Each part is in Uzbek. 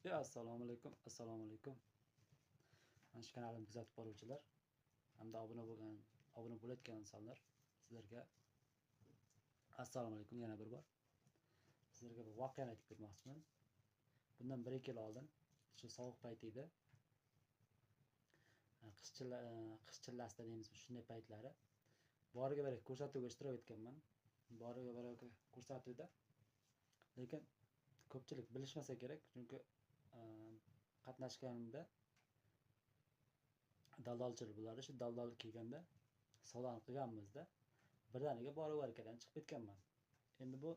Assalomu alaykum, assalomu alaykum. Mana shu kanalimni kuzatib boruvchilar hamda obuna bo'layotgan insonlar, sizlarga assalomu alaykum yana bir bor. Sizlarga bir voqeani aytib ketmoqchiman. Bundan 1-2 yil oldin shu sovuq payti edi. Qish chillasida deymiz, shunday paytlari boriga bir ko'rsatuvga ishtirok etganman. Boriga bir ko'rsatuvda, lekin ko'pchilik bilishmasa kerak, chunki qatnashganimda daldalchilar bo'lardi. Shu daldal kelganda savdoni qilganmizda birdaniga bor-barakadan chiqib ketganman. Endi bu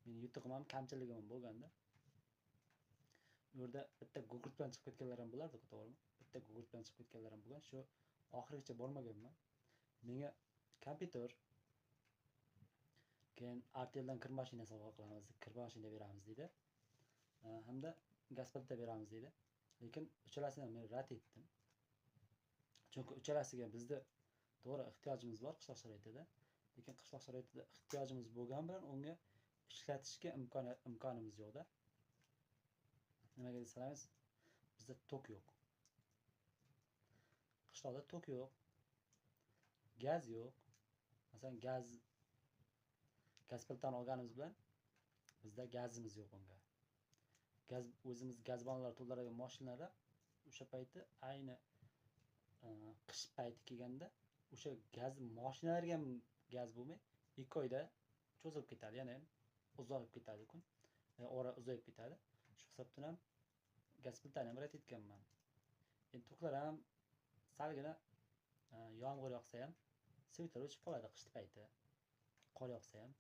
meni yutug'im ham kamchiligim ham bo'lganda, bu yerda bitta gugurt bilan chiqib ketganlar ham bo'lardi, to'g'rimi? Bitta gugurt bilan chiqib ketganlar ham bo'lgan. Shu oxirigacha bormaganman. Menga kompyuter, keyin Arteldan kir mashina sovg'a qilamiz, kir mashina beramiz deydi. Hamda gaz plita beramiz deydi. Lekin uchalasini ham men rad etdim. Chunki uchalasiga bizda to'g'ri ehtiyojimiz bor qishloq sharoitida, lekin qishloq sharoitida ehtiyojimiz bo'lgan bilan unga ishlatishga imkonimiz yo'qda. Nimaga desangiz, bizda tok yo'q. Qishloqda tok yo'q. Gaz yo'q. Masalan, gaz plitani olganimiz bilan bizda gazimiz yo'q unga. O'zimiz gaz ballonlar to'ldiradigan mashinalar o'sha payti ayni qish payti kelganda o'sha gaz mashinalariga ham gaz bo'lmay 2 oyda cho'zilib ketadi, ya'ni uzoqib ketadi kun. Ora uzoqib ketadi. Shu hisobdan ham gaz plitani ham rad etganman. Endi to'qlar ham salgina yomg'ir yoqsa ham sviter o'chib qoladi qish payti. Qor yoqsa ham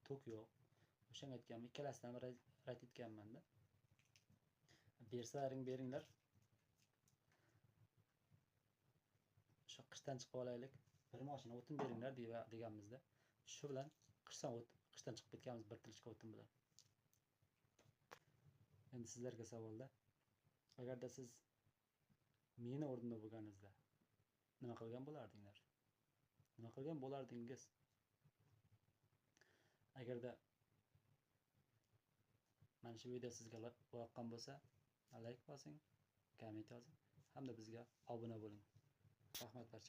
tok yo'q. O'shanga aytganman, ikkalasini ham rad etganman-da. Bersalaring beringlar. Shu qishdan chiqib olaylik. Bir mashina o'tin beringlar deganmizda. Shu bilan qishdan chiqib ketganmiz bir tilishka o'tin bilan. Endi sizlarga savolda, agarda siz meni o'rnimda bo'lganingizda nima qilgan bo'lardinglar? Nima qilgan bo'lardingiz? Agarda mana shu video sizga yoqqan bo'lsa, like bosing, komment yozing hamda bizga obuna bo'ling. Rahmat barcha.